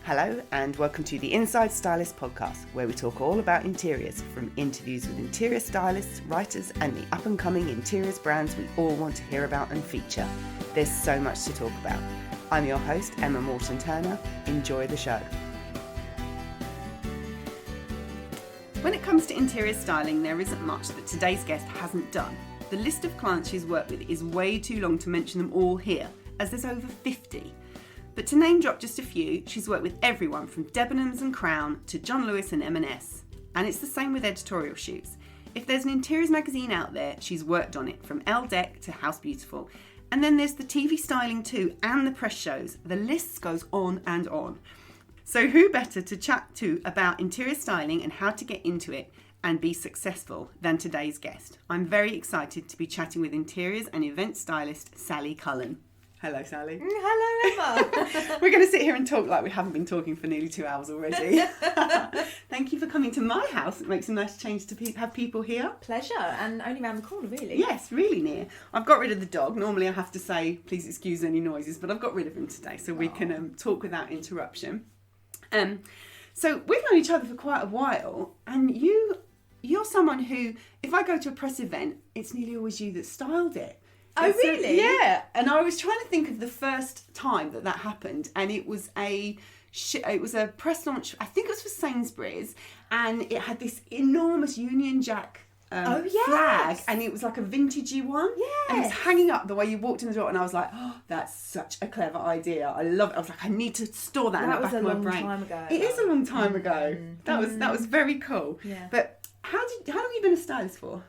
Hello and welcome to the Inside Stylist podcast, where we talk all about interiors, from interviews with interior stylists, writers and the up-and-coming interiors brands we all want to hear about and feature. There's so much to talk about. I'm your host, Emma Morton-Turner. Enjoy the show. When it comes to interior styling, there isn't much that today's guest hasn't done. The list of clients she's worked with is way too long to mention them all here, as there's over 50. But to name drop just a few, she's worked with everyone from Debenhams and Crown to John Lewis and M&S. And it's the same with editorial shoots. If there's an interiors magazine out there, she's worked on it, from Elle Deck to House Beautiful. And then there's the TV styling too, and the press shows. The list goes on and on. So who better to chat to about interior styling and how to get into it and be successful than today's guest? I'm very excited to be chatting with interiors and event stylist Sally Cullen. Hello, Sally. Hello, Emma. We're going to sit here and talk like we haven't been talking for nearly 2 hours already. Thank you for coming to my house. It makes a nice change to have people here. Pleasure, and only around the corner, really. Yes, really near. I've got rid of the dog. Normally I have to say, please excuse any noises, but I've got rid of him today so we can talk without interruption. So we've known each other for quite a while, and you're someone who, if I go to a press event, it's nearly always you that styled it. Oh, really? Yeah. And I was trying to think of the first time that happened, and it was a press launch. I think it was for Sainsbury's, and it had this enormous Union Jack flag, and it was like a vintagey one. Yeah. And it was hanging up the way you walked in the door, and I was like, oh, that's such a clever idea. I love it. I was like, I need to store that in the back of my brain. That was a long time ago. It is a long time ago. That was very cool. Yeah. But how long have you been a stylist for?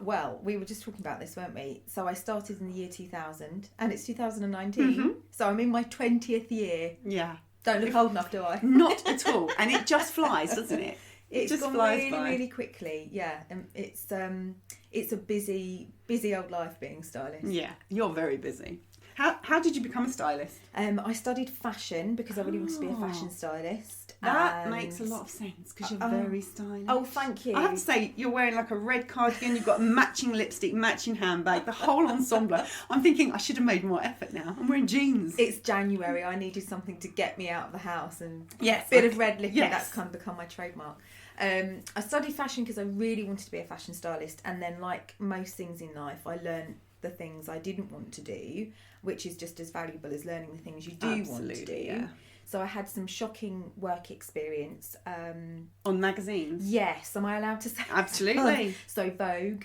Well, we were just talking about this, weren't we? So I started in the year 2000, and it's 2019, so I'm in my 20th year. Yeah. Don't look old enough, do I? Not at all. And it just flies, doesn't it? It's just gone flies really, by. really quickly. Yeah, and it's a busy old life being a stylist. Yeah, you're very busy. How did you become a stylist? I studied fashion because I really wanted to be a fashion stylist. That makes a lot of sense because you're very stylish. Oh, thank you. I have to say, you're wearing like a red cardigan, you've got matching lipstick, matching handbag, the whole ensemble. I'm thinking I should have made more effort now. I'm wearing jeans. It's January. I needed something to get me out of the house, and yes, a bit of red lipping, yes. That's kind of become my trademark. I studied fashion because I really wanted to be a fashion stylist, and then, like most things in life, I learned the things I didn't want to do, which is just as valuable as learning the things you do want to do. Yeah. So I had some shocking work experience. On magazines? Yes, am I allowed to say? Absolutely. So Vogue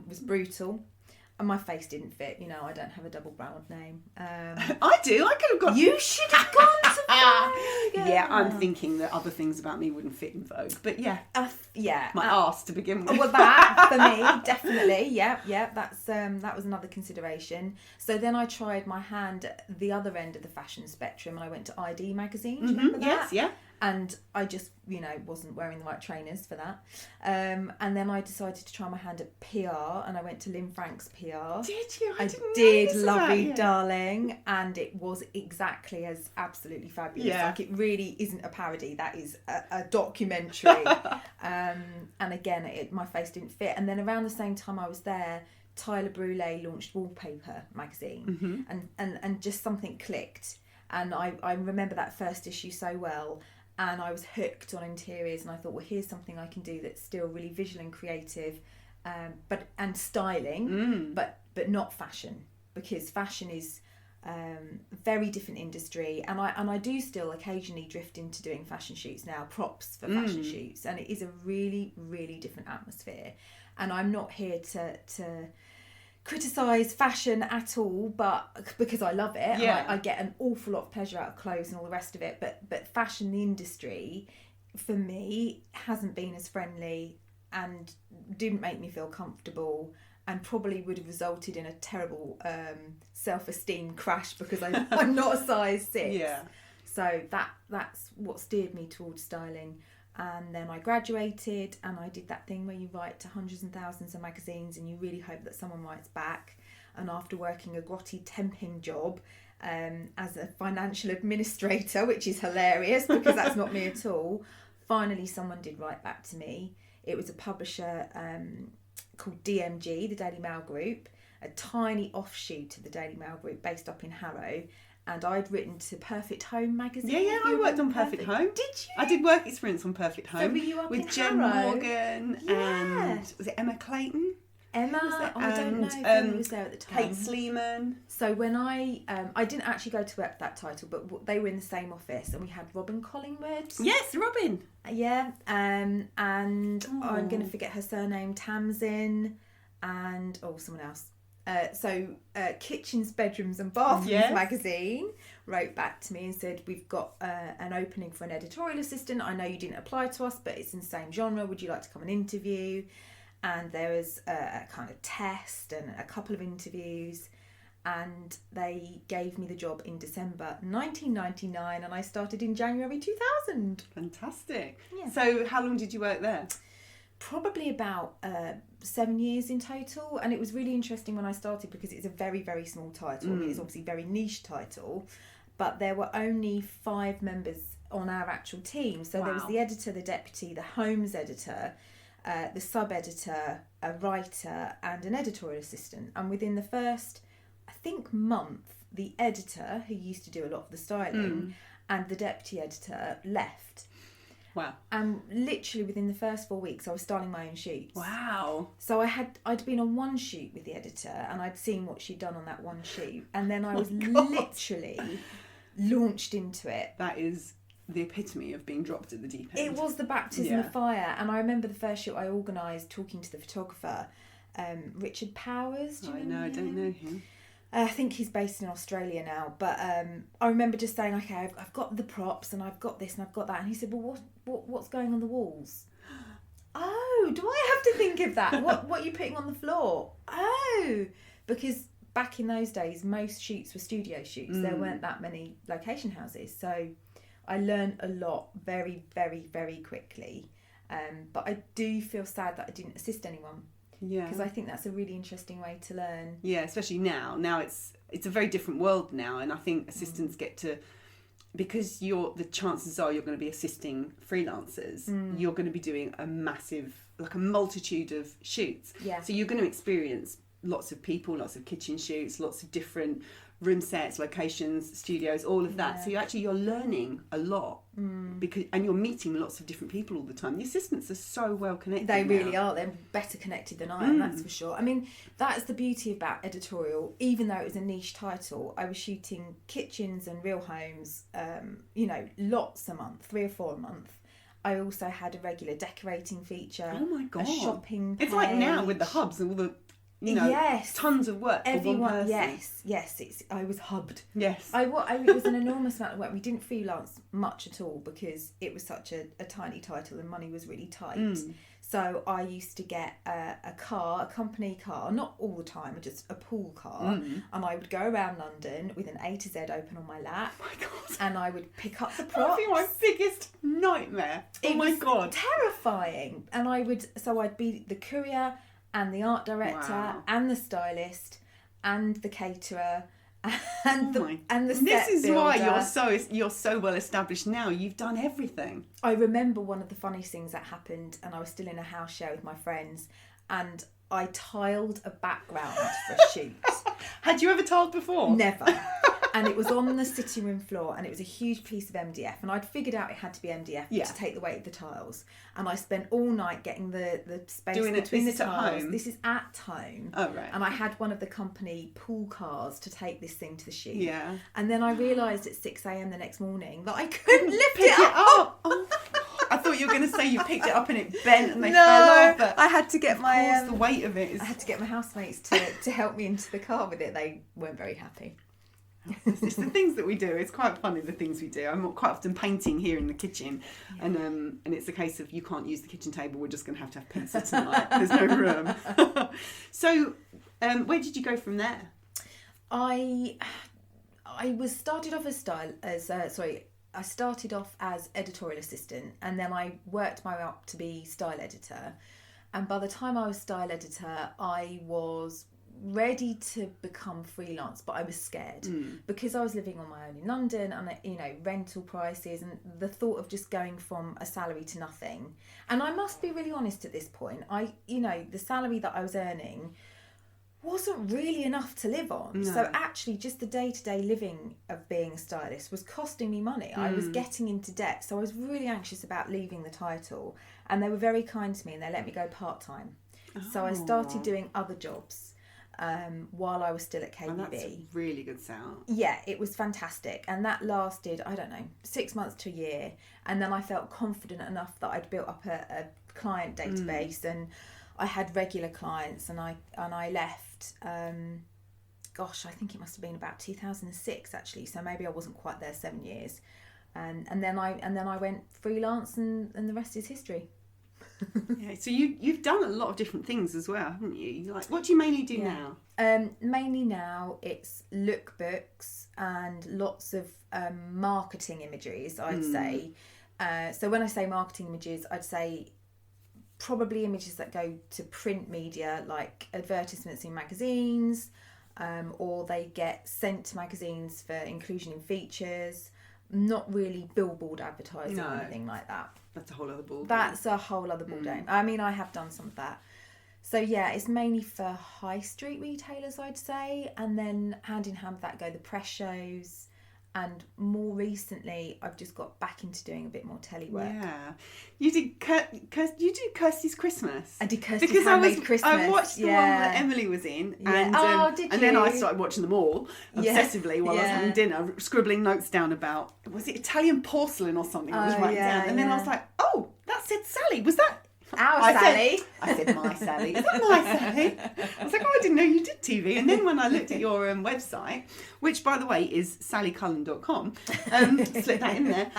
was brutal. And my face didn't fit, I don't have a double brand name. I do, I could have got... You should have gone to Vogue. Yeah, I'm thinking that other things about me wouldn't fit in Vogue. But yeah. My arse to begin with. Well, that, for me, definitely. Yeah, that was another consideration. So then I tried my hand at the other end of the fashion spectrum, and I went to ID magazine. Do you remember that? Yes, yeah. And I just, wasn't wearing the right trainers for that. And then I decided to try my hand at PR, and I went to Lynn Frank's PR. Did you? I did, lovely darling, and it was exactly as absolutely fabulous. Yeah. Like, it really isn't a parody. That is a documentary. And again, my face didn't fit. And then around the same time I was there, Tyler Brûlé launched Wallpaper magazine, and just something clicked. And I remember that first issue so well. And I was hooked on interiors, and I thought, well, here's something I can do that's still really visual and creative, and styling, but not fashion, because fashion is a very different industry. And I do still occasionally drift into doing fashion shoots now, props for fashion shoots, and it is a really, really different atmosphere. And I'm not here to criticise fashion at all, but because I love it, I get an awful lot of pleasure out of clothes and all the rest of it, but fashion industry for me hasn't been as friendly and didn't make me feel comfortable, and probably would have resulted in a terrible self-esteem crash because I'm not a size 6. So that's what steered me towards styling. And then I graduated, and I did that thing where you write to hundreds and thousands of magazines and you really hope that someone writes back. And after working a grotty temping job as a financial administrator, which is hilarious because that's not me at all, finally someone did write back to me. It was a publisher called DMG, the Daily Mail Group, a tiny offshoot of the Daily Mail Group based up in Harrow. and I'd written to Perfect Home magazine. Yeah, If I you worked on remember Perfect Home. Did you? I did work experience on Perfect Home were you up with in Jen Harrow? Morgan and was it Emma Clayton? Emma, I don't know if And, Emma was there at the time. Kate Sleeman. So when I didn't actually go to work that title, but they were in the same office, and we had Robin Collingwood. Yes, Robin. Yeah, and I'm going to forget her surname, Tamsin, and someone else. Kitchens, Bedrooms and Bathrooms magazine wrote back to me and said, we've got an opening for an editorial assistant. I know you didn't apply to us, but it's in the same genre. Would you like to come and interview? And there was a kind of test and a couple of interviews, and they gave me the job in December 1999, and I started in January 2000. Fantastic. Yeah. So how long did you work there? Probably about 7 years in total, and it was really interesting when I started because it's a very, very small title. I mean, it's obviously a very niche title, but there were only 5 members on our actual team. So there was the editor, the deputy, the homes editor, the sub-editor, a writer and an editorial assistant. And within the first, I think, month, the editor, who used to do a lot of the styling, and the deputy editor left. Wow. And literally within the first 4 weeks, I was styling my own shoots. Wow. So I'd been on one shoot with the editor, and I'd seen what she'd done on that one shoot. And then I was literally launched into it. That is the epitome of being dropped at the deep end. It was the baptism of fire. And I remember the first shoot I organised, talking to the photographer, Richard Powers. Do you remember him? I don't know him. I think he's based in Australia now, but I remember just saying, okay, I've got the props and I've got this and I've got that, and he said, well, what's going on the walls? Oh, do I have to think of that? What are you putting on the floor? Oh, because back in those days, most shoots were studio shoots. There weren't that many location houses, so I learned a lot very, very, very quickly. But I do feel sad that I didn't assist anyone. Yeah, because I think that's a really interesting way to learn. Yeah, especially now. Now it's a very different world now, and I think assistants get to, because the chances are you're going to be assisting freelancers. You're going to be doing a multitude of shoots. Yeah. So you're going to experience lots of people, lots of kitchen shoots, lots of different room sets, locations, studios, all of that. So you're learning a lot and you're meeting lots of different people all the time. The assistants are so well connected. They really are. They're better connected than I am, that's for sure. I mean, that's the beauty about editorial. Even though it was a niche title, I was shooting kitchens and real homes, lots a month, 3 or 4 a month. I also had a regular decorating feature. Oh my God. A shopping page. It's like now with the hubs and all the tons of work for one person. Yes, I was hubbed. Yes. It was an enormous amount of work. We didn't freelance much at all because it was such a tiny title and money was really tight. So I used to get a company car, not all the time, just a pool car, and I would go around London with an A to Z open on my lap. Oh my God. And I would pick up the That props. would be my biggest nightmare. Oh my God. Terrifying. And I'd be the courier and the art director and the stylist and the caterer and the set This is builder. why you're so well established now. You've done everything. I remember one of the funniest things that happened, and I was still in a house share with my friends, and I tiled a background for a shoot. Had you ever tiled before? Never. And it was on the sitting room floor, and it was a huge piece of MDF, and I'd figured out it had to be MDF to take the weight of the tiles. And I spent all night getting the space between the tiles. Home? This is at home. Oh, right. And I had one of the company pool cars to take this thing to the shoot. Yeah. And then I realised at 6 a.m. the next morning that I couldn't lift Pick it up. Oh my God. I thought you were going to say you picked it up and it bent and they fell off. But I had to get the weight of it is... I had to get my housemates to help me into the car with it. They weren't very happy. It's the things that we do. It's quite funny, the things we do. I'm quite often painting here in the kitchen, and it's a case of you can't use the kitchen table. We're just going to have pizza tonight. There's no room. So, where did you go from there? I started off I started off as editorial assistant, and then I worked my way up to be style editor. And by the time I was style editor, I was ready to become freelance, but I was scared because I was living on my own in London, and rental prices and the thought of just going from a salary to nothing. And I must be really honest at this point, the salary that I was earning wasn't really enough to live on. No. So actually just the day-to-day living of being a stylist was costing me money. I was getting into debt, so I was really anxious about leaving the title, and they were very kind to me and they let me go part-time. So I started doing other jobs while I was still at KBB. And that's a really good sound. Yeah, it was fantastic, and that lasted, I don't know, 6 months to a year, and then I felt confident enough that I'd built up a client database and I had regular clients, and I left. I think it must have been about 2006 actually. So maybe I wasn't quite there 7 years, and then I went freelance, and the rest is history. Yeah. So you've done a lot of different things as well, haven't you? Like, what do you mainly do now? Mainly now it's lookbooks and lots of marketing imageries, I'd say. So when I say marketing images, I'd say probably images that go to print media, like advertisements in magazines, or they get sent to magazines for inclusion in features. Not really billboard advertising or anything like that. That's a whole other ball. That's a whole other ball game. I mean, I have done some of that. So yeah, it's mainly for high street retailers, I'd say, and then hand in hand with that go the press shows. And more recently, I've just got back into doing a bit more telly work. Yeah, you did Kirsty's Christmas. I did Kirsty's Handmade Christmas. I watched the one that Emily was in, and did and you? then I started watching them all obsessively while I was having dinner, scribbling notes down about, was it Italian porcelain or something? I was writing down, and then I was like, oh, that said Sally. Was that? Sally. I said my Sally. Is that my Sally? I was like, oh, I didn't know you did TV. And then when I looked at your website, which by the way is sallycullen.com, slip that in there.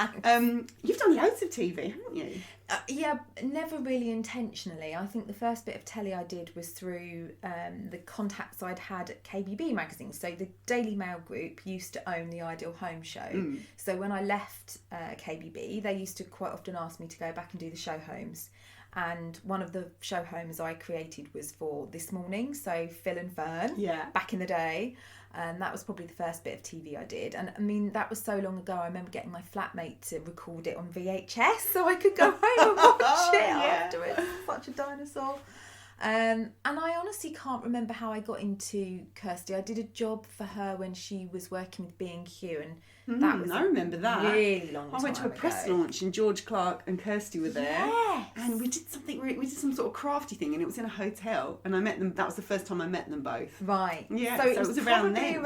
You've done loads of TV, haven't you? Yeah, never really intentionally. I think the first bit of telly I did was through the contacts I'd had at KBB magazine. So the Daily Mail group used to own the Ideal Home show. So when I left KBB, they used to quite often ask me to go back and do the show homes. And one of the show homes I created was for This Morning, so Phil and Fern, back in the day. And that was probably the first bit of TV I did. And I mean, that was so long ago, I remember getting my flatmate to record it on VHS so I could go home and watch it afterwards. Such a dinosaur. And I honestly can't remember how I got into Kirsty. I did a job for her when she was working with B&Q, and that was I remember that. Really long time I went to a press launch and George Clark and Kirsty were there. Yes. And we did some sort of crafty thing, and it was in a hotel, and I met them. That was the first time I met them both. Right. Yeah. So it was around then.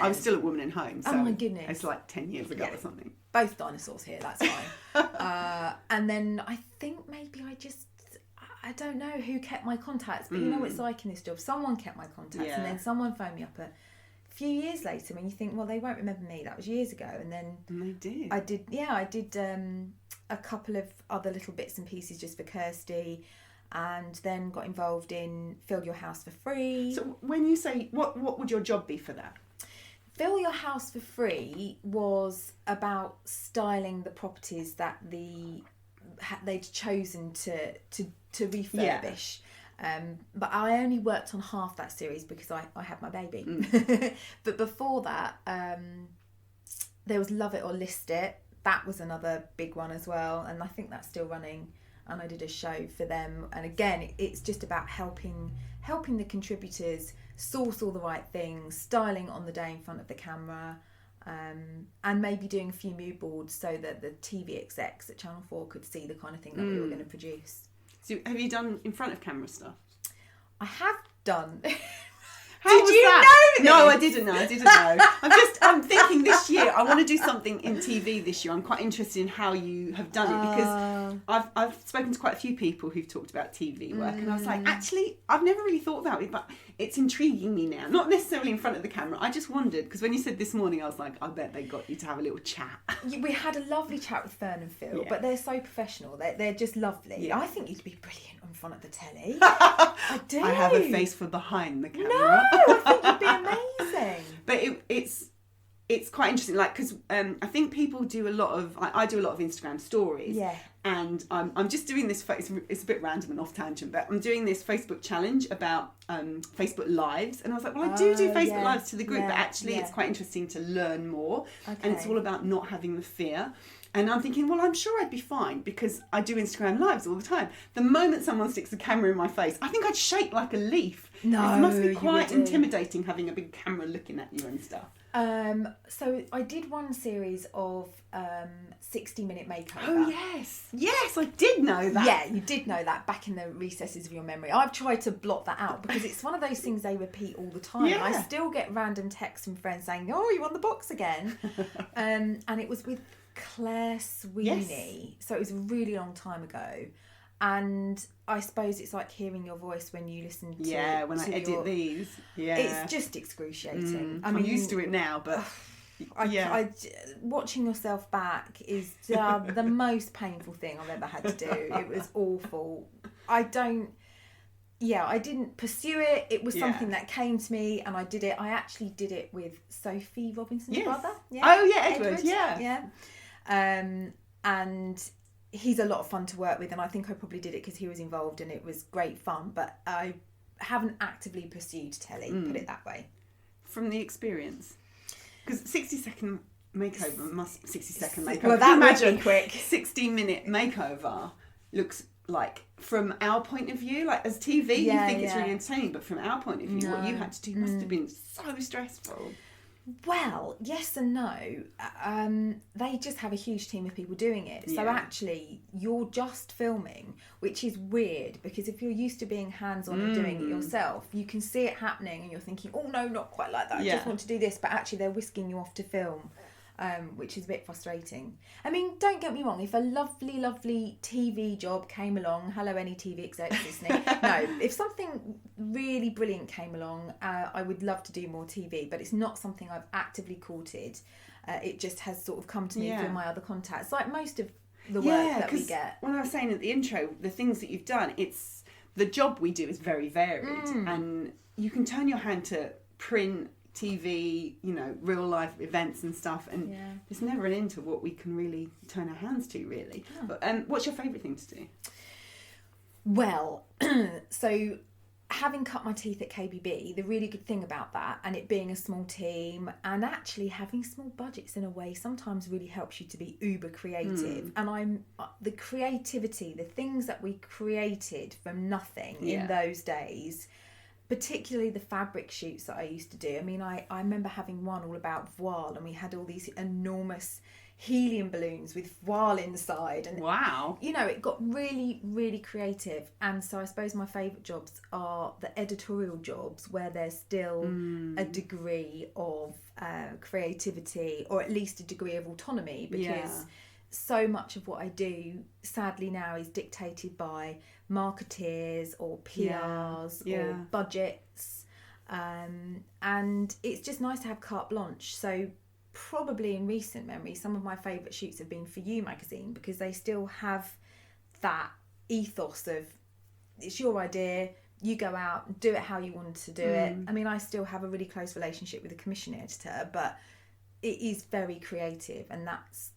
I was still at Woman in Home. So oh my goodness. It's like 10 years ago or something. Both dinosaurs here, that's fine. And then I think maybe I don't know who kept my contacts, but you know what it's like in this job. Someone kept my contacts, and then someone phoned me up a few years later when you think, well, they won't remember me. That was years ago. And then they did. I did a couple of other little bits and pieces just for Kirsty, and then got involved in Fill Your House for Free. So when you say, what would your job be for that? Fill Your House for Free was about styling the properties that they'd chosen to refurbish. But I only worked on half that series because I had my baby. But before that, there was Love It or List It. That was another big one as well, and I think that's still running. And I did a show for them. And again, it's just about helping the contributors source all the right things, styling on the day in front of the camera, and maybe doing a few mood boards so that the TV execs at Channel 4 could see the kind of thing that we were going to produce. So have you done in front of camera stuff? I have done. Did you know this? No, I didn't know. I'm thinking this year I want to do something in TV this year. I'm quite interested in how you have done it, because I've spoken to quite a few people who've talked about TV work, and I was like, actually, I've never really thought about it, but it's intriguing me now. Not necessarily in front of the camera. I just wondered, because when you said this morning, I was like, I bet they got you to have a little chat. We had a lovely chat with Fern and Phil, but they're so professional. They're just lovely. Yeah. I think you'd be brilliant in front of the telly. I do. I have a face for behind the camera. No, I think you'd be amazing. But it's quite interesting, like, because I think people do a lot of, I do a lot of Instagram stories. Yeah. And I'm just doing this, it's a bit random and off tangent, but I'm doing this Facebook challenge about Facebook Lives. And I was like, well, I do Facebook Lives to the group, but actually it's quite interesting to learn more. Okay. And it's all about not having the fear. And I'm thinking, well, I'm sure I'd be fine because I do Instagram Lives all the time. The moment someone sticks a camera in my face, I think I'd shake like a leaf. No, it must be quite intimidating having a big camera looking at you and stuff. So I did one series of 60-minute makeover. Oh, yes, I did know that. Yeah, you did know that back in the recesses of your memory. I've tried to blot that out because it's one of those things they repeat all the time. Yeah. I still get random texts from friends saying, "Oh, you on the box again?" And it was with Claire Sweeney. Yes. So it was a really long time ago. And I suppose it's like hearing your voice when you listen to... Yeah, when I edit these. Yeah. It's just excruciating. I'm used to it now, but... watching yourself back is the most painful thing I've ever had to do. It was awful. I didn't pursue it. It was something that came to me and I did it. I actually did it with Sophie Robinson's brother. Yeah. Oh, yeah, Edward. Yeah. And he's a lot of fun to work with, and I think I probably did it because he was involved and it was great fun, but I haven't actively pursued telly, put it that way. From the experience. Because 60-second makeover 60-second makeover. Well, that imagine would be quick. 60-minute makeover looks like, from our point of view, like as TV, you think it's really entertaining, but from our point of view, what you had to do must have been so stressful. Well, yes and no. They just have a huge team of people doing it. So actually, you're just filming, which is weird because if you're used to being hands-on and doing it yourself, you can see it happening and you're thinking, oh no, not quite like that. I just want to do this. But actually, they're whisking you off to film, which is a bit frustrating. I mean, don't get me wrong. If a lovely, lovely TV job came along, hello, any TV execs listening. No, if something really brilliant came along, I would love to do more TV, but it's not something I've actively courted. It just has sort of come to me through my other contacts, like most of the work that we get. When I was saying at the intro, the things that you've done, it's the job we do is very varied, and you can turn your hand to print, TV, real life events and stuff, and there's never an end to what we can really turn our hands to, really. But what's your favourite thing to do? Well, so having cut my teeth at KBB, the really good thing about that, and it being a small team, and actually having small budgets in a way, sometimes really helps you to be uber creative. And the creativity, the things that we created from nothing in those days, particularly the fabric shoots that I used to do. I mean, I remember having one all about voile, and we had all these enormous helium balloons with voile inside, and wow, it got really, really creative. And so I suppose my favourite jobs are the editorial jobs where there's still a degree of creativity, or at least a degree of autonomy, because so much of what I do, sadly now, is dictated by marketeers or PRs or budgets, and it's just nice to have carte blanche. So probably in recent memory, some of my favourite shoots have been for You magazine, because they still have that ethos of it's your idea, you go out, do it how you want to do it. I mean, I still have a really close relationship with the commission editor, but it is very creative, and that's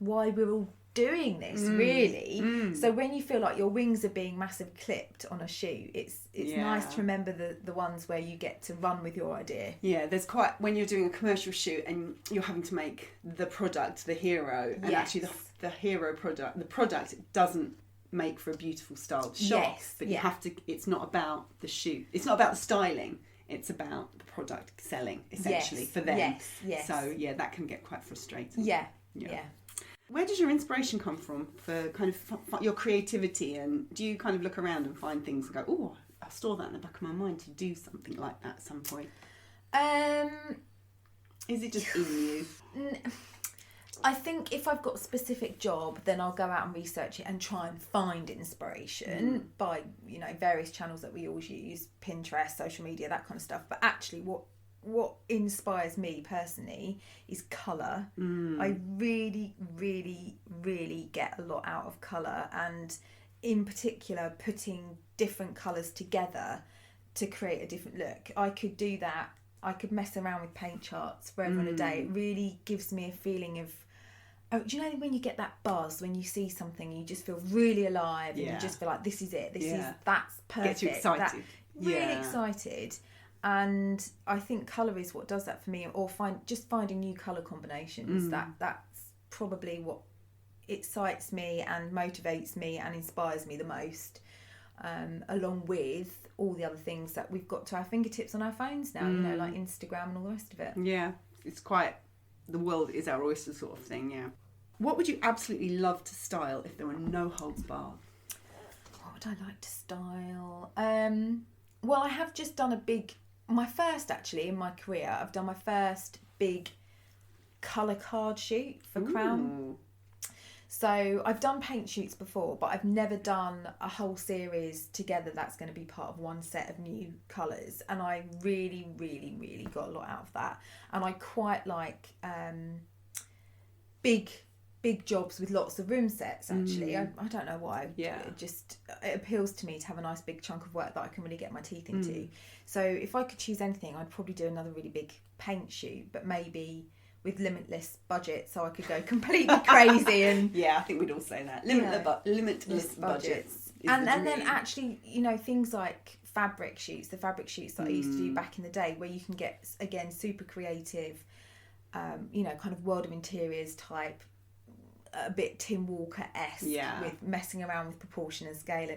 why we're all doing this, really. So when you feel like your wings are being massively clipped on a shoot, it's nice to remember the ones where you get to run with your idea. There's quite, when you're doing a commercial shoot and you're having to make the product the hero, and actually the hero product, the product doesn't make for a beautiful styled shot, but you have to, it's not about the shoot, it's not about the styling, it's about the product selling, essentially, for them. So that can get quite frustrating. Where does your inspiration come from for kind of your creativity, and do you kind of look around and find things and go, oh, I'll store that in the back of my mind to do something like that at some point? Is it just in you? I think if I've got a specific job, then I'll go out and research it and try and find inspiration by, various channels that we always use, Pinterest, social media, that kind of stuff. But actually what inspires me personally is colour. I really, really, really get a lot out of colour, and in particular putting different colours together to create a different look. I could do that. I could mess around with paint charts forever and a day. It really gives me a feeling of Oh, do you know when you get that buzz when you see something, you just feel really alive, and you just feel like this is it. That's perfect. Gets you excited. Really excited. And I think colour is what does that for me, or finding new colour combinations. That's probably what excites me and motivates me and inspires me the most. Along with all the other things that we've got to our fingertips on our phones now, like Instagram and all the rest of it. Yeah, it's quite, the world is our oyster sort of thing, yeah. What would you absolutely love to style if there were no holds barred? What would I like to style? Well, I have just done my first actually in my career, I've done my first big colour card shoot for Crown. So I've done paint shoots before, but I've never done a whole series together that's going to be part of one set of new colours. And I really, really, really got a lot out of that. And I quite like big jobs with lots of room sets, actually. I don't know why. Yeah. It appeals to me to have a nice big chunk of work that I can really get my teeth into. So if I could choose anything, I'd probably do another really big paint shoot, but maybe with limitless budget, so I could go completely crazy. And yeah, I think we'd all say that. Limitless budgets. And then actually, things like fabric shoots, the fabric shoots that I used to do back in the day, where you can get, again, super creative, kind of World of Interiors type, a bit Tim Walker-esque, with messing around with proportion and scale,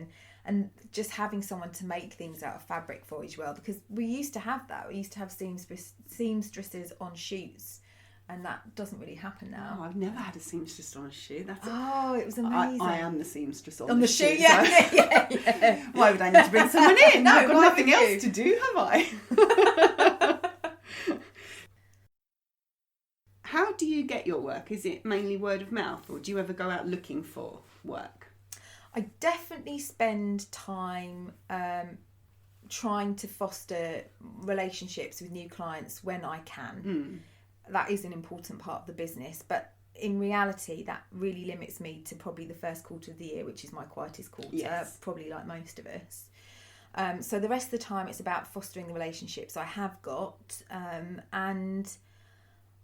and just having someone to make things out of fabric for each well, because we used to have that. We used to have seamstresses on shoots, and that doesn't really happen now. Oh, I've never had a seamstress on a shoot. It was amazing. I am the seamstress on the the shoot. So Yeah. Why would I need to bring someone in? No, I've got nothing else to do, have I? How do you get your work? Is it mainly word of mouth, or do you ever go out looking for work? I definitely spend time trying to foster relationships with new clients when I can. That is an important part of the business, but in reality that really limits me to probably the first quarter of the year, which is my quietest quarter, probably like most of us. So the rest of the time it's about fostering the relationships I have got, and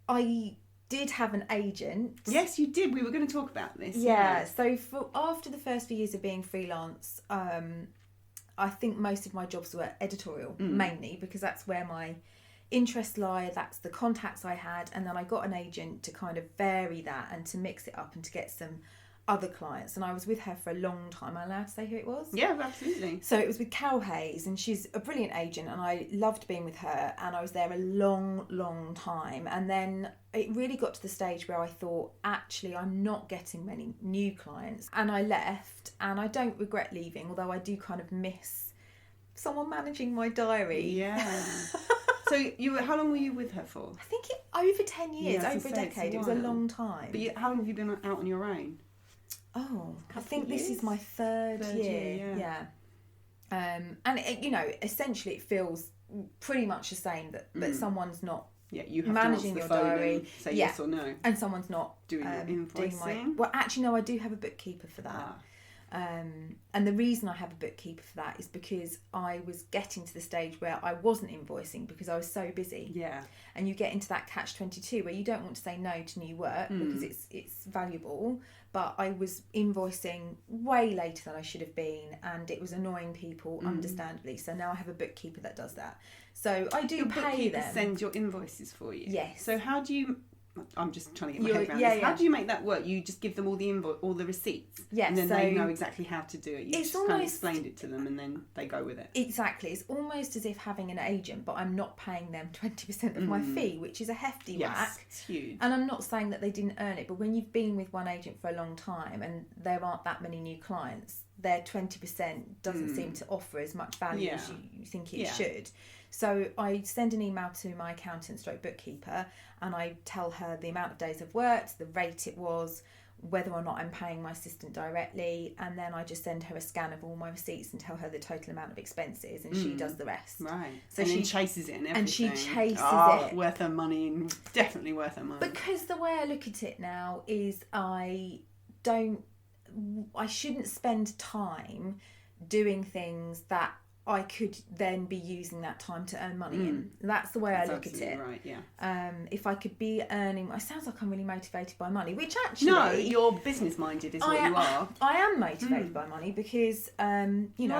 I did have an agent. Yes, you did. We were going to talk about this. Yeah. So after the first few years of being freelance, I think most of my jobs were editorial, mainly because that's where my interests lie, that's the contacts I had, and then I got an agent to kind of vary that and to mix it up and to get some other clients. And I was with her for a long time. Am I allowed to say who it was? Yeah, absolutely. So it was with Carol Hayes, and she's a brilliant agent, and I loved being with her, and I was there a long time. And then it really got to the stage where I thought, actually, I'm not getting many new clients, and I left. And I don't regret leaving, although I do kind of miss someone managing my diary. Yeah. So how long were you with her for? I think over 10 years, over a decade. It was a long time. But how long have you been out on your own? Oh, I think this is my third year. Yeah. And essentially it feels pretty much the same that someone's not you have managing to your diary, and say yes or no, and someone's not doing invoicing. Well, actually, no, I do have a bookkeeper for that. And the reason I have a bookkeeper for that is because I was getting to the stage where I wasn't invoicing because I was so busy. Yeah. And you get into that catch-22 where you don't want to say no to new work because it's valuable, but I was invoicing way later than I should have been, and it was annoying people, understandably. So now I have a bookkeeper that does that. So I do pay them. Send your invoices for you. Yes. So how do you? I'm just trying to get my head around this. How do you make that work? You just give them all the receipts, and then they know exactly how to do it. You just kind of explained it to them, and then they go with it. Exactly. It's almost as if having an agent, but I'm not paying them 20% of my fee, which is a hefty whack. It's huge. And I'm not saying that they didn't earn it, but when you've been with one agent for a long time and there aren't that many new clients, their 20% doesn't seem to offer as much value as you think it should. So I send an email to my accountant / bookkeeper, and I tell her the amount of days I've worked, the rate it was, whether or not I'm paying my assistant directly, and then I just send her a scan of all my receipts and tell her the total amount of expenses, and she does the rest. Right. So she chases it and everything. And she chases it. Worth her money, definitely worth her money. Because the way I look at it now is I shouldn't spend time doing things that I could then be using that time to earn money in. That's the way I look at it. Right, yeah. If I could be earning, it sounds like I'm really motivated by money, which actually... No, you're business minded is what you are. I am motivated by money because, you know,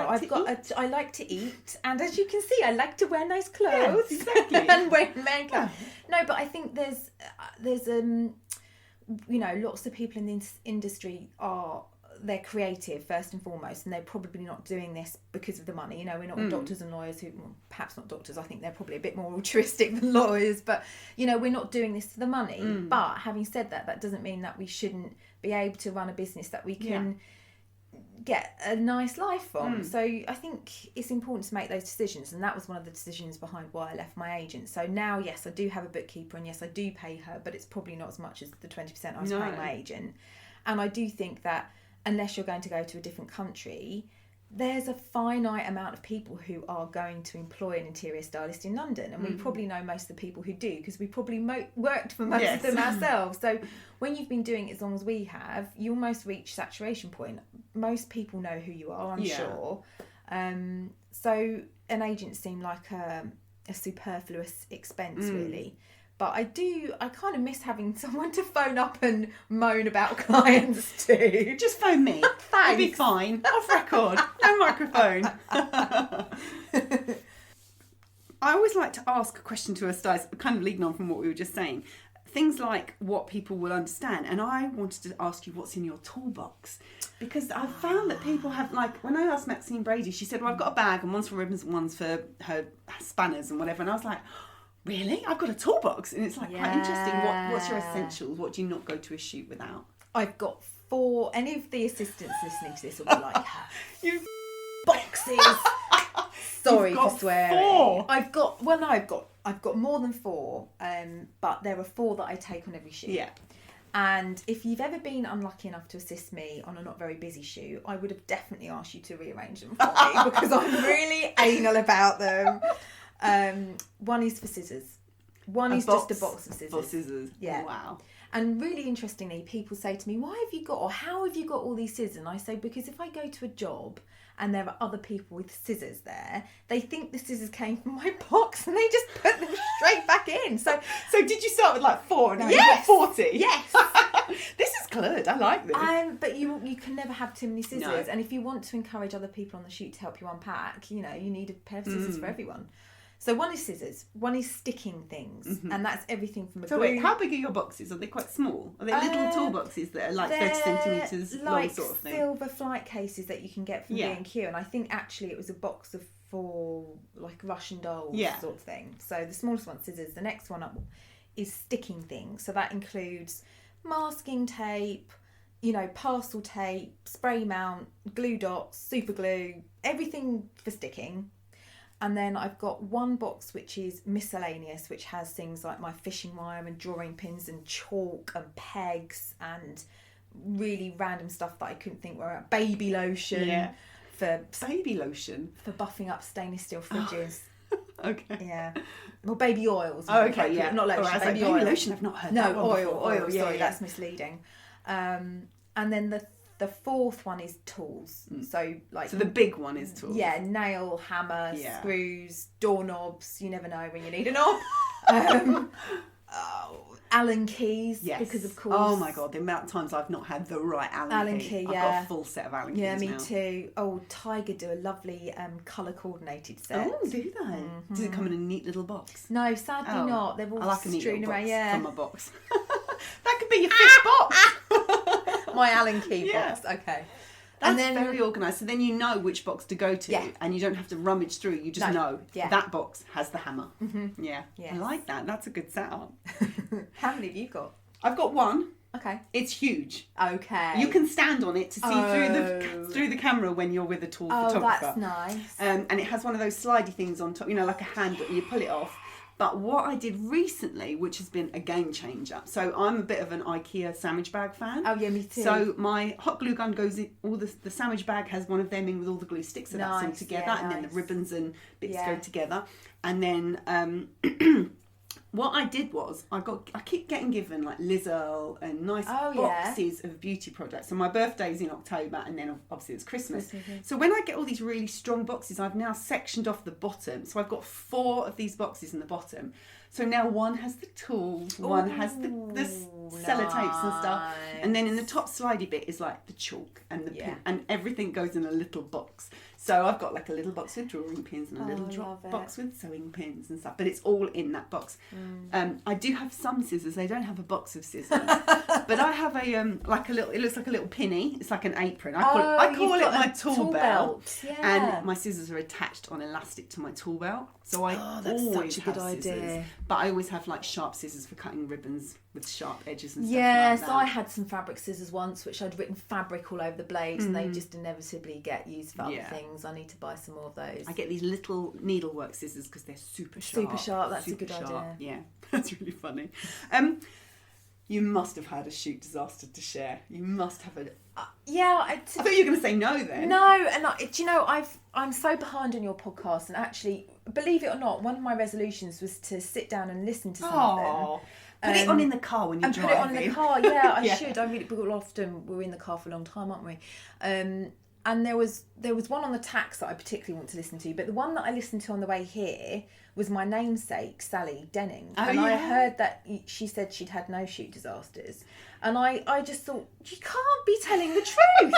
I like to eat, and as you can see, I like to wear nice clothes. Yes, exactly. And wear makeup. No, but I think there's you know, lots of people in this industry they're creative first and foremost, and they're probably not doing this because of the money. You know, we're not doctors and lawyers who, well, perhaps not doctors, I think they're probably a bit more altruistic than lawyers, but, you know, we're not doing this for the money. But having said that, that doesn't mean that we shouldn't be able to run a business that we can get a nice life from. So I think it's important to make those decisions, and that was one of the decisions behind why I left my agent. So now, yes, I do have a bookkeeper, and yes, I do pay her, but it's probably not as much as the 20% I was paying my agent. And I do think that unless you're going to go to a different country, there's a finite amount of people who are going to employ an interior stylist in London, and we probably know most of the people who do, because we probably worked for most of them ourselves. So when you've been doing it as long as we have, you almost reach saturation point. Most people know who you are, I'm sure. So an agent seemed like a superfluous expense, really. But I kind of miss having someone to phone up and moan about clients to. Just phone me. That'll be fine. Off record. No microphone. I always like to ask a question to a stylist, kind of leading on from what we were just saying. Things like what people will understand. And I wanted to ask you what's in your toolbox. Because I've found that people have, like, when I asked Maxine Brady, she said, well, I've got a bag and one's for ribbons and one's for her spanners and whatever. And I was like, really? I've got a toolbox, and it's like quite interesting. What's your essentials? What do you not go to a shoot without? I've got 4. Any of the assistants listening to this will be like, you boxes. Sorry for swearing. 4. I've got more than 4. But there are 4 that I take on every shoot. Yeah. And if you've ever been unlucky enough to assist me on a not very busy shoot, I would have definitely asked you to rearrange them for me because I'm really anal about them. One is for scissors. One is just a box of scissors. For scissors. Yeah. Wow. And really interestingly, people say to me, why have you got, or how have you got all these scissors? And I say, because if I go to a job and there are other people with scissors there, they think the scissors came from my box and they just put them straight back in. So did you start with like 4 and now yes, you've got 40? Yes. This is good. I like this. But you can never have too many scissors. No. And if you want to encourage other people on the shoot to help you unpack, you know, you need a pair of scissors for everyone. So one is scissors, one is sticking things, and that's everything from a glue. So wait, how big are your boxes? Are they quite small? Are they little toolboxes that are like 30 centimetres long sort of thing? Silver flight cases that you can get from B&Q, and I think actually it was a box of 4 like Russian dolls sort of thing. So the smallest one's scissors. The next one up is sticking things. So that includes masking tape, you know, parcel tape, spray mount, glue dots, super glue, everything for sticking. And then I've got one box which is miscellaneous, which has things like my fishing wire and drawing pins and chalk and pegs really random stuff that I couldn't think were baby lotion. Yeah. Baby lotion? For buffing up stainless steel fridges. Okay. Yeah. Well, baby oils. Oh, okay, yeah. Not lotion, baby lotion, I've not heard that one oil, before. oil, sorry, that's misleading. And then the fourth one is tools. So the big one is tools. Yeah, nail, hammer, screws, doorknobs. You never know when you need a knob. Allen keys, because of course. Oh my god, the amount of times I've not had the right Allen key. I've got a full set of Allen keys now. Yeah, me too. Oh, Tiger do a lovely colour coordinated set. Oh, do they? Does it come in a neat little box? No, sadly not. They're all strewn around. Yeah, from my box. That could be your 5th box. My Allen key box. Okay. That's very organised. So then you know which box to go to, and you don't have to rummage through. You just know that box has the hammer. Mm-hmm. Yeah, yes. I like that. That's a good setup. How many have you got? I've got one. Okay. It's huge. Okay. You can stand on it to see through the camera when you're with a tall photographer. Oh, that's nice. And it has one of those slidey things on top, you know, like a handle. You pull it off. But what I did recently, which has been a game changer, so I'm a bit of an IKEA sandwich bag fan. Oh yeah, me too. So my hot glue gun goes in, the sandwich bag has one of them in with all the glue sticks, so that's all together, and then the ribbons and bits go together. And then what I did was I keep getting given like Liz Earle and nice boxes of beauty products. So my birthday's in October, and then obviously it's Christmas. So when I get all these really strong boxes, I've now sectioned off the bottom. So I've got 4 of these boxes in the bottom. So now one has the tools, one has the sellotapes and stuff, and then in the top slidey bit is like the chalk and the pin, and everything goes in a little box. So I've got like a little box with drawing pins and a little box with sewing pins and stuff, but it's all in that box. I do have some scissors. They don't have a box of scissors, but I have a like a little. It looks like a little pinny. It's like an apron. I call it my tool belt. And my scissors are attached on elastic to my tool belt. So I always have scissors. But I always have like sharp scissors for cutting ribbons with sharp edges and stuff like that. Yes, I had some fabric scissors once, which I'd written fabric all over the blades, and they just inevitably get used for other things. I need to buy some more of those. I get these little needlework scissors because they're super sharp. Super sharp, that's a good idea. Yeah, that's really funny. You must have had a shoot disaster to share. You must have I thought you were going to say no then. No, and do you know, I'm so behind on your podcast, and actually, believe it or not, one of my resolutions was to sit down and listen to some of them. Put it on in the car when you're driving. Put it on in the car, yeah, I should. I really, because often we're in the car for a long time, aren't we? And there was one on the tax that I particularly want to listen to, but the one that I listened to on the way here was my namesake, Sally Denning. I heard that she said she'd had no shoot disasters. And I just thought, you can't be telling the truth.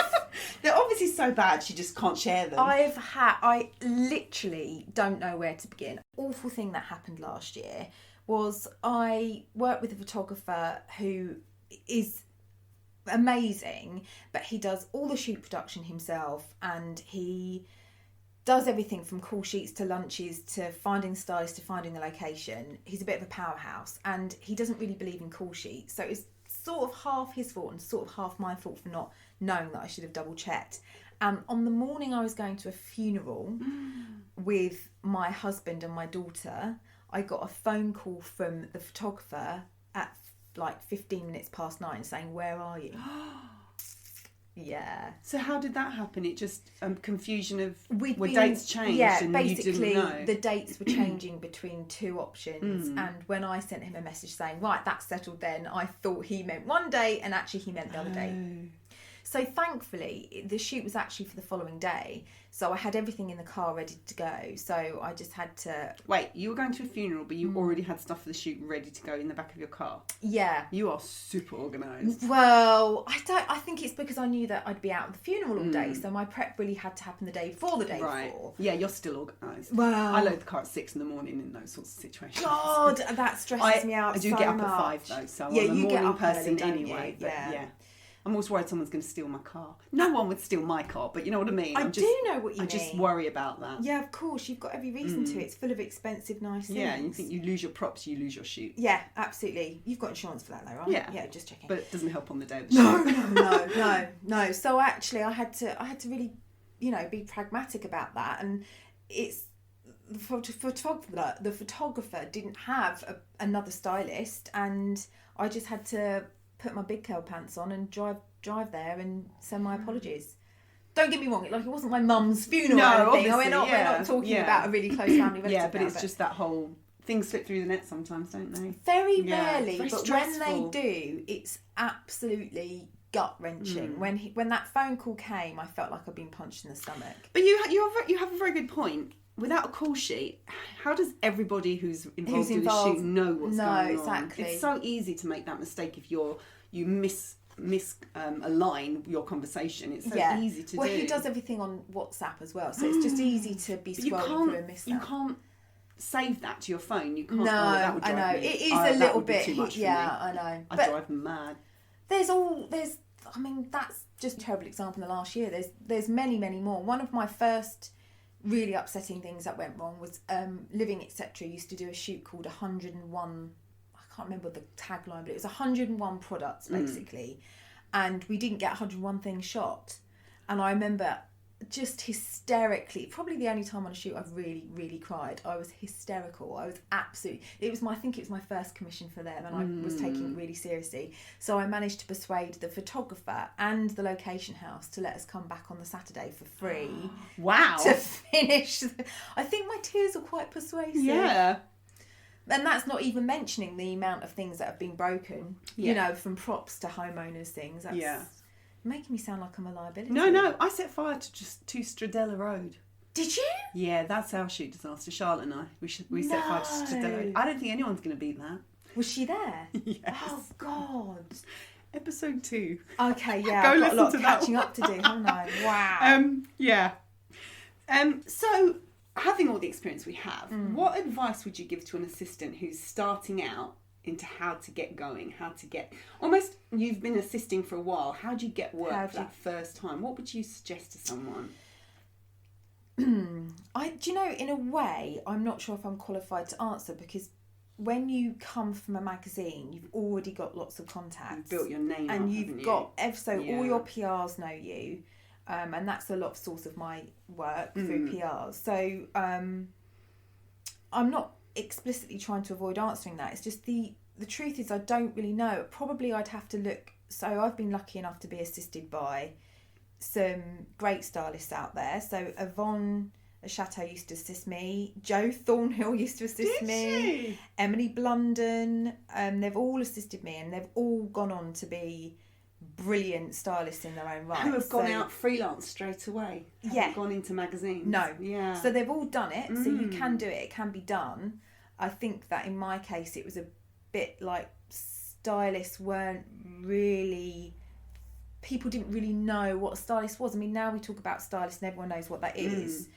They're obviously so bad, she just can't share them. I literally don't know where to begin. Awful thing that happened last year was I worked with a photographer who is amazing, but he does all the shoot production himself, and he does everything from call sheets to lunches to finding the stylist to finding the location. He's a bit of a powerhouse, and he doesn't really believe in call sheets, so it's sort of half his fault and sort of half my fault for not knowing that I should have double checked. On the morning I was going to a funeral with my husband and my daughter, I got a phone call from the photographer at like 15 minutes past 9 saying, "Where are you?" Yeah. So how did that happen? It just confusion of dates changed, and basically you didn't know. The dates were changing between 2 options, and when I sent him a message saying, "Right, that's settled," then I thought he meant one day, and actually he meant the other day. So thankfully, the shoot was actually for the following day. So I had everything in the car ready to go. So I just had to... Wait, you were going to a funeral, but you already had stuff for the shoot ready to go in the back of your car? Yeah. You are super organised. Well, I think it's because I knew that I'd be out at the funeral all day. So my prep really had to happen the day before the day before. Yeah, you're still organised. Well... I load the car at 6 in the morning in those sorts of situations. God, that stresses me out so much. I do get up at 5 though, so I'm a morning person anyway. But yeah. I'm always worried someone's going to steal my car. No one would steal my car, but you know what I mean? I do know what you mean. I just worry about that. Yeah, of course. You've got every reason to. It's full of expensive, nice things. Yeah, and you think you lose your props, you lose your shoot. Yeah, absolutely. You've got insurance for that though, right? Yeah. Just checking. But it doesn't help on the day of the shoot. No. So actually I had to really, be pragmatic about that. And it's... The photographer didn't have another stylist, and I just had to put my big curl pants on and drive there and send my apologies. Don't get me wrong, it wasn't my mum's funeral or anything. We're not talking about a really close family relative. Yeah, but it's just that whole things slip through the net sometimes, don't they? Very rarely, very but stressful. When they do, it's absolutely gut wrenching. When that phone call came, I felt like I'd been punched in the stomach. But you have a very good point. Without a call sheet, how does everybody who's involved in the shoot know what's going on? Exactly. It's so easy to make that mistake if you align your conversation. It's so easy to do. Well, he does everything on WhatsApp as well, so it's just easy to be scrolling through and miss that. You can't save that to your phone. You can't. No, that would drive I know. Me. It is a little bit. Too much for me. I know. I drive mad. I mean, that's just a terrible example in the last year. There's many, many more. One of my first really upsetting things that went wrong was Living Etc. used to do a shoot called 101, I can't remember the tagline, but it was 101 products basically, and we didn't get 101 things shot. And I remember just hysterically, probably the only time on a shoot I've really, really cried. I was hysterical. I was absolutely... I think it was my first commission for them, and I was taking it really seriously. So I managed to persuade the photographer and the location house to let us come back on the Saturday for free. Wow. To finish. I think my tears were quite persuasive. Yeah. And that's not even mentioning the amount of things that have been broken, you know, from props to homeowners things. That's making me sound like I'm a liability. No, I set fire to Stradella Road. Did you? Yeah, that's our shoot disaster, Charlotte and I. We set fire to Stradella Road. I don't think anyone's going to beat that. Was she there? Yes. Oh, God. Episode 2. Okay, yeah. Go I've got listen a lot to of that catching one. up to do, haven't I? Wow. Yeah. So, having all the experience we have, what advice would you give to an assistant who's starting out into how to get going, how to get... Almost, you've been assisting for a while. How do you get work for that first time? What would you suggest to someone? Do you know, in a way, I'm not sure if I'm qualified to answer, because when you come from a magazine, you've already got lots of contacts. You've built your name and up, you've got all your PRs know you, and that's a lot of source of my work through PRs. So I'm not explicitly trying to avoid answering that. It's just the truth is I don't really know. Probably I'd have to look. So I've been lucky enough to be assisted by some great stylists out there. So Yvonne Chateau used to assist me. Jo Thornhill used to assist me. Emily Blunden. They've all assisted me, and they've all gone on to be brilliant stylists in their own right. Who have gone out freelance straight away. Haven't gone into magazines. No. Yeah. So they've all done it. So you can do it. It can be done. I think that in my case, it was a bit like stylists weren't really... People didn't really know what a stylist was. I mean, now we talk about stylists and everyone knows what that is.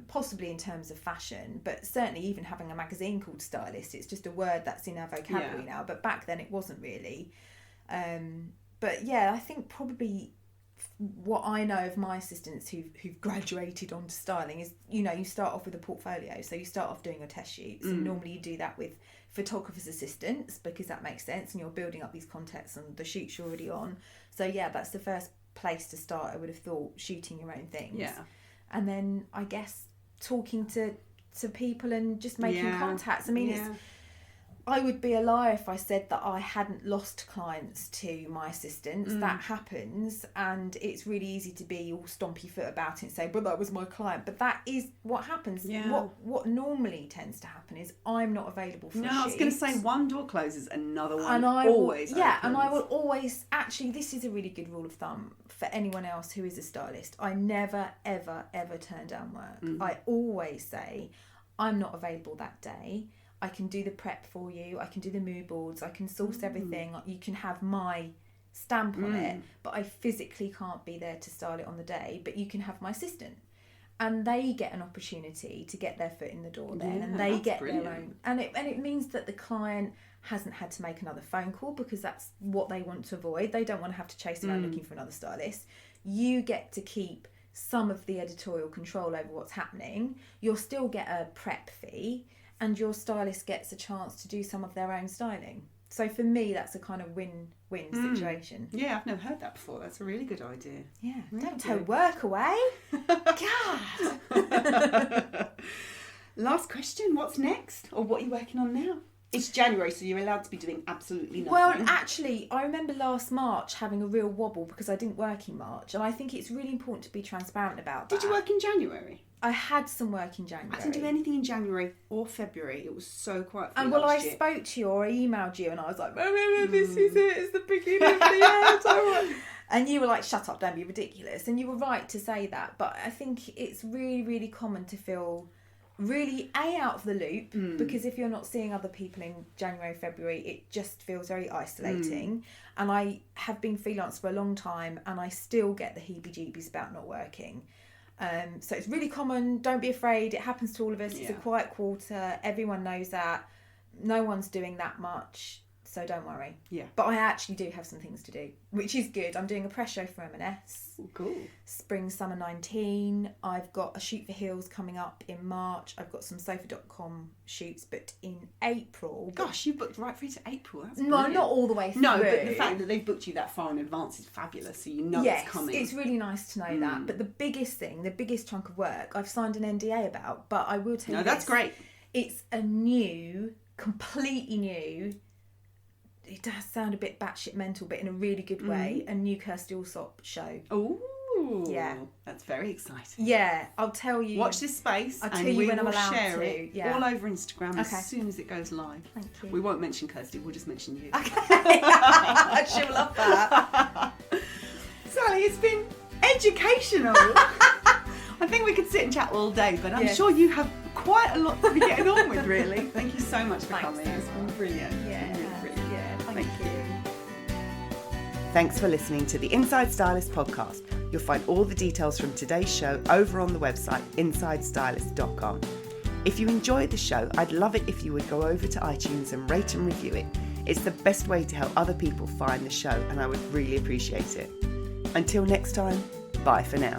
Possibly in terms of fashion, but certainly even having a magazine called Stylist, it's just a word that's in our vocabulary now, but back then it wasn't really. But yeah, I think probably what I know of my assistants who've graduated onto styling is, you know, you start off with a portfolio, so you start off doing your test shoots, and normally you do that with photographers' assistants because that makes sense, and you're building up these contacts and the shoots you're already on. So yeah, that's the first place to start, I would have thought, shooting your own things. Yeah. And then I guess talking to people and just making contacts. I mean, I would be a liar if I said that I hadn't lost clients to my assistants. That happens, and it's really easy to be all stompy foot about it and say, but that was my client. But that is what happens. Yeah. What normally tends to happen is I'm not available for a shoot. I was going to say, one door closes, another one and always opens. And I will always... Actually, this is a really good rule of thumb for anyone else who is a stylist. I never, ever, ever turn down work. I always say, I'm not available that day. I can do the prep for you. I can do the mood boards. I can source everything. You can have my stamp on it, but I physically can't be there to style it on the day. But you can have my assistant, and they get an opportunity to get their foot in the door then, and they get their own. And it means that the client hasn't had to make another phone call, because that's what they want to avoid. They don't want to have to chase around looking for another stylist. You get to keep some of the editorial control over what's happening. You'll still get a prep fee, and your stylist gets a chance to do some of their own styling. So for me, that's a kind of win-win situation. Yeah, I've never heard that before. That's a really good idea. Yeah, really don't tow work away. God. Last question, what's next? Or what are you working on now? It's January, so you're allowed to be doing absolutely nothing. Well, actually, I remember last March having a real wobble because I didn't work in March, and I think it's really important to be transparent about that. Did you work in January? I had some work in January. I didn't do anything in January or February. It was so quiet for me. And well, I spoke to you or I emailed you, and I was like, this is it. It's the beginning of the year. And you were like, shut up, don't be ridiculous. And you were right to say that. But I think it's really, really common to feel really out of the loop, because if you're not seeing other people in January, February, it just feels very isolating. And I have been freelance for a long time, and I still get the heebie-jeebies about not working. So it's really common. Don't be afraid. It happens to all of us. It's a quiet quarter. Everyone knows that. No one's doing that much, so don't worry. Yeah. But I actually do have some things to do, which is good. I'm doing a press show for M&S. Oh, cool. Spring, summer 19. I've got a shoot for Heels coming up in March. I've got some sofa.com shoots booked in April. Gosh, you booked right through to April. That's no, brilliant. Not all the way through. No, but the fact that they've booked you that far in advance is fabulous, so you know it's coming. Yes, it's really nice to know that. But the biggest thing, the biggest chunk of work, I've signed an NDA about, but I will tell you No, that's great. It's a new, completely new, it does sound a bit batshit mental, but in a really good way, a new Kirsty Allsop show. Ooh. Ooh, Yeah. That's very exciting. Yeah, I'll tell you. Watch this space I'll and tell you we when I'm will allowed share to. it Yeah. all over Instagram Okay. as soon as it goes live. Thank you. We won't mention Kirsty, we'll just mention you. Okay. She'll love that. Sally, it's been educational. I think we could sit and chat all day, but I'm Yes. sure you have quite a lot to be getting on with, really. Thank you so much for Thanks, coming. It's been brilliant. Yeah, Really brilliant. yeah, thank you. Thanks for listening to the Inside Stylist podcast. You'll find all the details from today's show over on the website insidestylist.com. If you enjoyed the show, I'd love it if you would go over to iTunes and rate and review it. It's the best way to help other people find the show, and I would really appreciate it. Until next time, bye for now.